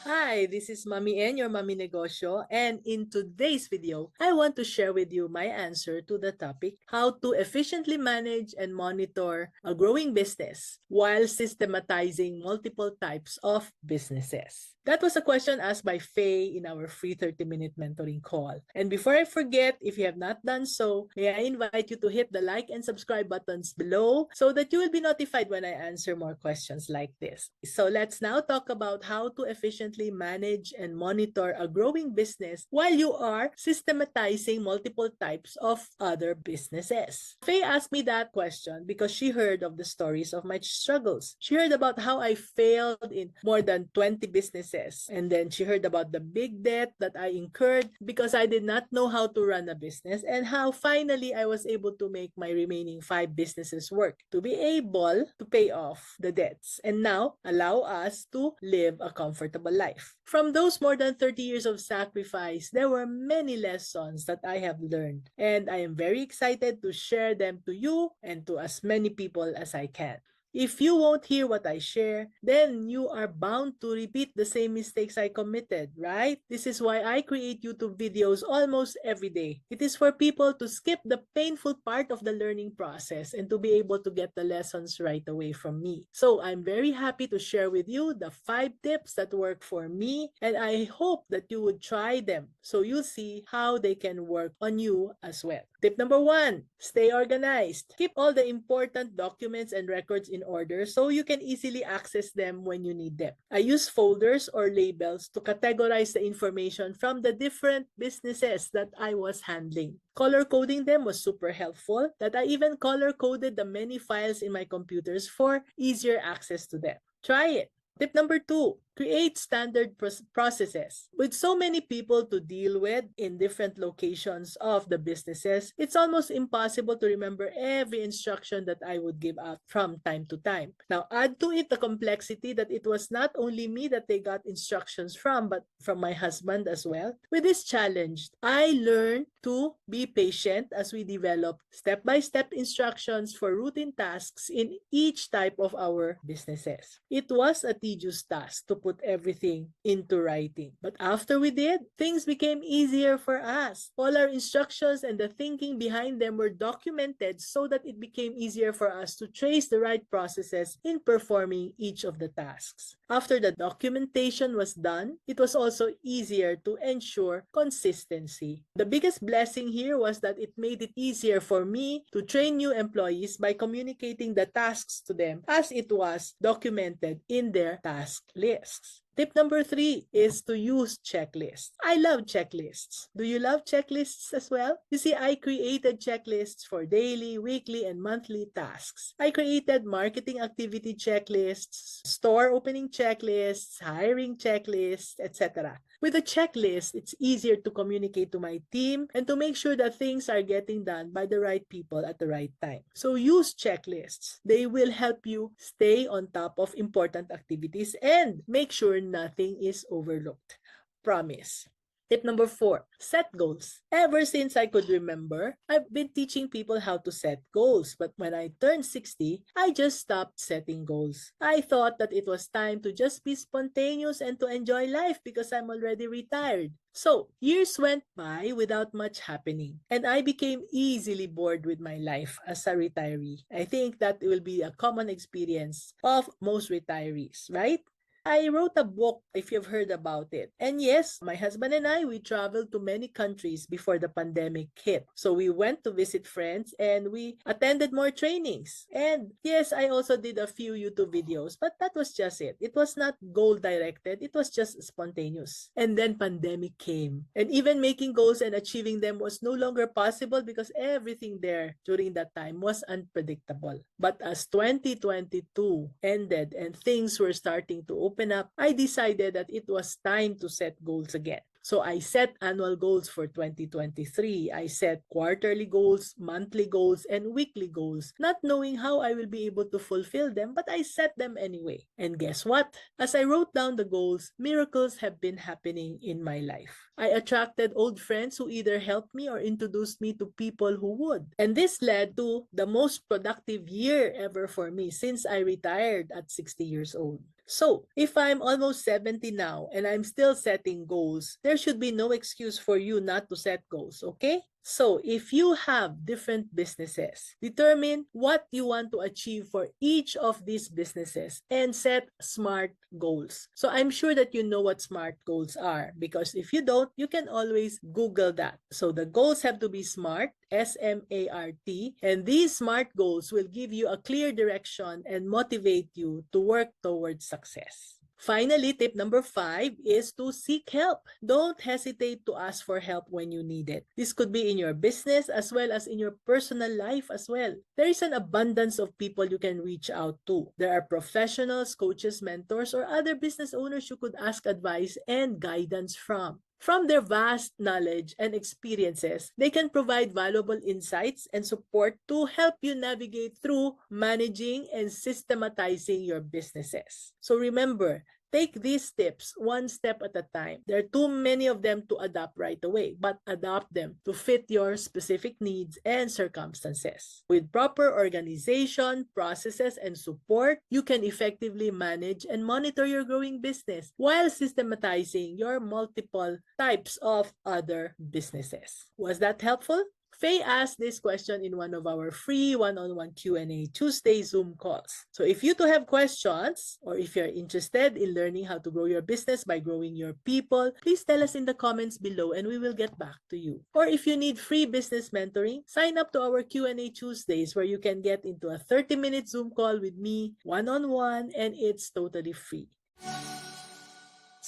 Hi, this is Mommy N, your Mommy Negosyo, and in today's video, I want to share with you my answer to the topic, how to efficiently manage and monitor a growing business while systematizing multiple types of businesses. That was a question asked by Faye in our free 30-minute mentoring call. And before I forget, if you have not done so, may I invite you to hit the like and subscribe buttons below so that you will be notified when I answer more questions like this. So let's now talk about how to efficiently manage and monitor a growing business while you are systematizing multiple types of other businesses. Faye asked me that question because she heard of the stories of my struggles. She heard about how I failed in more than 20 businesses. And then she heard about the big debt that I incurred because I did not know how to run a business, and how finally I was able to make my remaining 5 businesses work to be able to pay off the debts and now allow us to live a comfortable life. From those more than 30 years of sacrifice, there were many lessons that I have learned, and I am very excited to share them to you and to as many people as I can. If you won't hear what I share, then you are bound to repeat the same mistakes I committed, right? This is why I create YouTube videos almost every day. It is for people to skip the painful part of the learning process and to be able to get the lessons right away from me. So I'm very happy to share with you the 5 tips that work for me, and I hope that you would try them so you'll see how they can work on you as well. Tip number 1, stay organized. Keep all the important documents and records in order so you can easily access them when you need them. I use folders or labels to categorize the information from the different businesses that I was handling. Color coding them was super helpful, that I even color coded the many files in my computers for easier access to them. Try it. Tip number 2, create standard processes. With so many people to deal with in different locations of the businesses, it's almost impossible to remember every instruction that I would give out from time to time. Now, add to it the complexity that it was not only me that they got instructions from, but from my husband as well. With this challenge, I learned to be patient as we develop step-by-step instructions for routine tasks in each type of our businesses. It was a tedious task to put everything into writing. But after we did, things became easier for us. All our instructions and the thinking behind them were documented so that it became easier for us to trace the right processes in performing each of the tasks. After the documentation was done, it was also easier to ensure consistency. The biggest blessing here was that it made it easier for me to train new employees by communicating the tasks to them as it was documented in their task lists. Tip number 3 is to use checklists. I love checklists. Do you love checklists as well? You see, I created checklists for daily, weekly, and monthly tasks. I created marketing activity checklists, store opening checklists, hiring checklists, etc. With a checklist, it's easier to communicate to my team and to make sure that things are getting done by the right people at the right time. So use checklists. They will help you stay on top of important activities and make sure nothing is overlooked. Promise. Tip number 4, set goals. Ever since I could remember, I've been teaching people how to set goals. But when I turned 60, I just stopped setting goals. I thought that it was time to just be spontaneous and to enjoy life because I'm already retired. So, years went by without much happening, and I became easily bored with my life as a retiree. I think that will be a common experience of most retirees, right? I wrote a book, if you've heard about it. And yes, my husband and I, we traveled to many countries before the pandemic hit. So we went to visit friends and we attended more trainings. And yes, I also did a few YouTube videos, but that was just it. It was not goal directed. It was just spontaneous. And then pandemic came. And even making goals and achieving them was no longer possible because everything there during that time was unpredictable. But as 2022 ended and things were starting to open up, I decided that it was time to set goals again. So I set annual goals for 2023. I set quarterly goals, monthly goals, and weekly goals, not knowing how I will be able to fulfill them, but I set them anyway. And guess what? As I wrote down the goals, miracles have been happening in my life. I attracted old friends who either helped me or introduced me to people who would. And this led to the most productive year ever for me since I retired at 60 years old. So, if I'm almost 70 now and I'm still setting goals, there should be no excuse for you not to set goals, okay? So, if you have different businesses, determine what you want to achieve for each of these businesses and set SMART goals. So, I'm sure that you know what SMART goals are because if you don't, you can always Google that. So, the goals have to be SMART, SMART, and these SMART goals will give you a clear direction and motivate you to work towards success. Finally, tip number 5 is to seek help. Don't hesitate to ask for help when you need it. This could be in your business as well as in your personal life as well. There is an abundance of people you can reach out to. There are professionals, coaches, mentors, or other business owners you could ask advice and guidance from. From their vast knowledge and experiences, they can provide valuable insights and support to help you navigate through managing and systematizing your businesses. So remember, take these tips one step at a time. There are too many of them to adopt right away, but adopt them to fit your specific needs and circumstances. With proper organization, processes, and support, you can effectively manage and monitor your growing business while systematizing your multiple types of other businesses. Was that helpful? Faye asked this question in one of our free one-on-one Q&A Tuesday Zoom calls. So if you too have questions or if you're interested in learning how to grow your business by growing your people, please tell us in the comments below and we will get back to you. Or if you need free business mentoring, sign up to our Q&A Tuesdays where you can get into a 30-minute Zoom call with me one-on-one and it's totally free.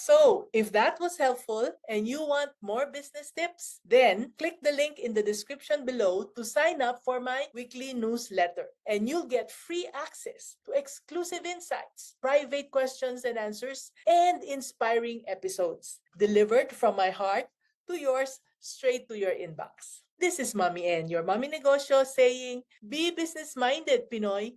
So, if that was helpful and you want more business tips, then click the link in the description below to sign up for my weekly newsletter. And you'll get free access to exclusive insights, private questions and answers, and inspiring episodes delivered from my heart to yours straight to your inbox. This is Mommy N, your Mommy Negosyo, saying, be business-minded, Pinoy.